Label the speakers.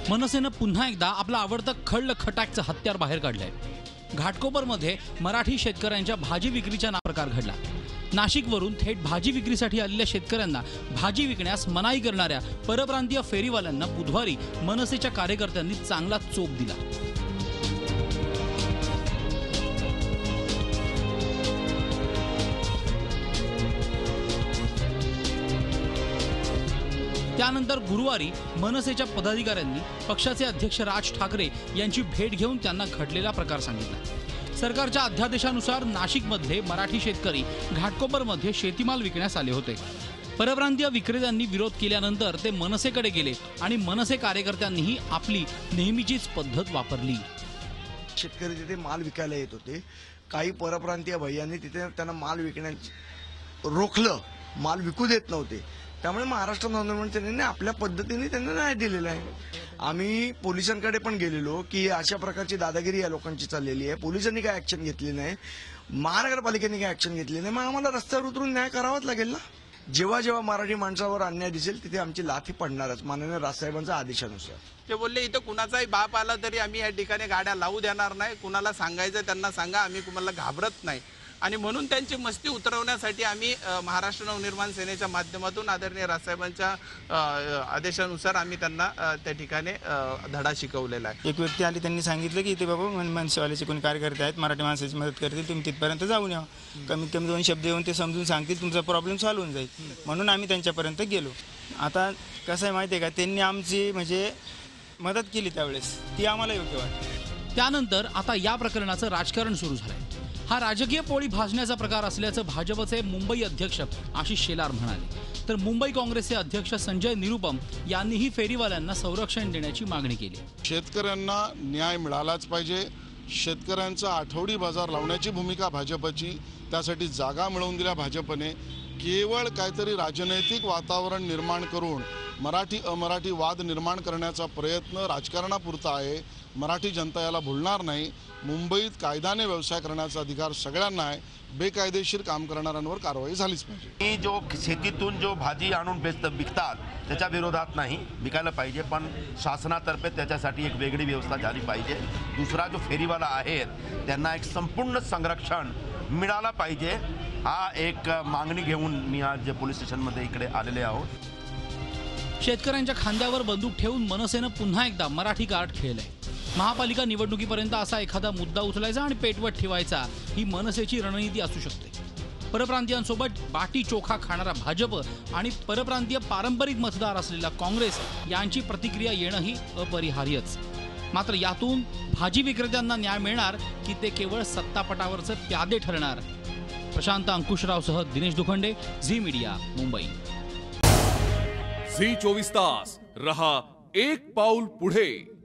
Speaker 1: मनसेनं पुन्हा एकदा आपलं आवडतं खटाकचं हत्यार बाहेर काढलंय। घाटकोपरमध्ये मराठी शेतकऱ्यांच्या भाजी विक्रीचा प्रकार घडला। नाशिकवरून थेट भाजी विक्रीसाठी आलेल्या शेतकऱ्यांना भाजी विकण्यास मनाई करणाऱ्या परप्रांतीय फेरीवाल्यांना बुधवारी मनसेच्या कार्यकर्त्यांनी चांगला चोप दिला। त्यानंतर गुरुवारी मनसेच्या पदाधिकाऱ्यांनी पक्षाचे अध्यक्ष राज ठाकरे यांची भेट घेऊन त्यांना घडलेला प्रकार सांगितला। सरकारच्या अध्यादेशानुसार नाशिकमधले मराठी शेतकरी घाटकोपरमध्ये शेतीमाल विकण्यास आले होते। परप्रांतीय विक्रेत्यांनी विरोध केल्यानंतर ते मनसेकडे गेले आणि मनसे कार्यकर्त्यांनीही आपली नेहमीचीच पद्धत वापरली।
Speaker 2: शेतकरी तिथे माल विकायला येत होते, काही परप्रांतीय भैयांनी तिथे त्यांना माल विकण्यास रोखलं, माल विकू देत नव्हते। त्यामुळे महाराष्ट्र नवनिर्माण सेनेने आपल्या पद्धतीने त्यांना न्याय दिलेला आहे। आम्ही पोलिसांकडे पण गेलेलो की अशा प्रकारची दादागिरी या लोकांची चाललेली आहे, पोलिसांनी काय ऍक्शन घेतली नाही, महानगरपालिकेने काय ऍक्शन घेतली नाही, मग आम्हाला रस्त्यावर उतरून न्याय करावाच लागेल ना। जेव्हा जेव्हा मराठी माणसावर अन्याय दिसेल तिथे आमची लाथी पडणारच, माननीय राजसाहेबांच्या आदेशानुसार।
Speaker 3: ते बोलले इथं कुणाचाही बाप आला तरी आम्ही या ठिकाणी गाड्या लावू देणार नाही, कुणाला सांगायचं त्यांना सांगा, आम्ही कुणाला घाबरत नाही। आणि म्हणून त्यांची मस्ती उतरवण्यासाठी आम्ही महाराष्ट्र नवनिर्माण सेनेच्या माध्यमातून आदरणीय राजसाहेबांच्या आदेशानुसार आम्ही त्यांना त्या ठिकाणी धडा शिकवलेला आहे।
Speaker 4: एक व्यक्ती आली, त्यांनी सांगितलं की इथे बाबा मनसेवाल्याचे कोणी कार्यकर्ते आहेत, मराठी माणसाची मदत करतील, तुम्ही तिथपर्यंत जाऊन या, कमीत कमी 2 शब्द येऊन ते समजून सांगतील, तुमचा प्रॉब्लेम सॉल्व्ह होऊन जाईल। म्हणून आम्ही त्यांच्यापर्यंत गेलो। आता कसं आहे माहिती आहे का, त्यांनी आमची म्हणजे मदत केली त्यावेळेस, ती आम्हाला योग्य वाटते।
Speaker 1: त्यानंतर आता या प्रकरणाचं राजकारण सुरू झालंय। हा राजकीय पोळी भाजण्याचा प्रकार असल्याचं भाजपचे मुंबई अध्यक्ष आशिष शेलार म्हणाले, तर मुंबई काँग्रेसचे अध्यक्ष संजय निरुपम यांनीही फेरीवाल्यांना संरक्षण देण्याची मागणी केली।
Speaker 5: शेतकऱ्यांना न्याय मिळालाच पाहिजे, शेतकऱ्यांचा आठवडी बाजार लावण्याची भूमिका भाजपची, त्यासाठी जागा मिळवून दिल्या भाजपने। केवळ काहीतरी राजनैतिक वातावरण निर्माण करून मराठी अमराठी वाद निर्माण करण्याचा प्रयत्न राजकारणापुरता आहे। मराठी जनता याला भुलणार नाही। मुंबईत कायद्याने व्यवसाय करण्याचा अधिकार सगळ्यांना आहे, बेकायदेशीर काम करणाऱ्यांवर कारवाई झालीच पाहिजे।
Speaker 6: जो शेतीतून जो भाजी आणून विकतात त्याच्या विरोधात नाही, विकायला पाहिजे, पण शासनातर्फे त्याच्यासाठी एक वेगळी व्यवस्था झाली पाहिजे। दुसरा जो फेरीवाला आहेत त्यांना एक संपूर्ण संरक्षण मिळाला पाहिजे, हा एक मागणी घेऊन मी आज पोलीस स्टेशनमध्ये इकडे आलेले आहोत।
Speaker 1: शेतकऱ्यांच्या खांद्यावर बंदूक ठेवून मनसेनं पुन्हा एकदा मराठी कार्ड खेळलंय। महापालिका निवडणुकीपर्यंत असा एखादा मुद्दा उचलायचा आणि पेटवत ठेवायचा, ही मनसेची रणनीती असू शकते। परप्रांतीयांसोबत बाटी चोखा खाणारा भाजप आणि परप्रांतीय पारंपरिक मतदार असलेला काँग्रेस यांची प्रतिक्रिया येणंही अपरिहार्यच। मात्र यातून भाजी विक्रेत्यांना न्याय मिळणार की ते केवळ सत्तापटावरचे प्यादे ठरणार? प्रशांत अंकुशरावसह दिनेश दुखंडे, झी मीडिया, मुंबई।
Speaker 7: झी 24 तास रहा एक पाऊल पुढे।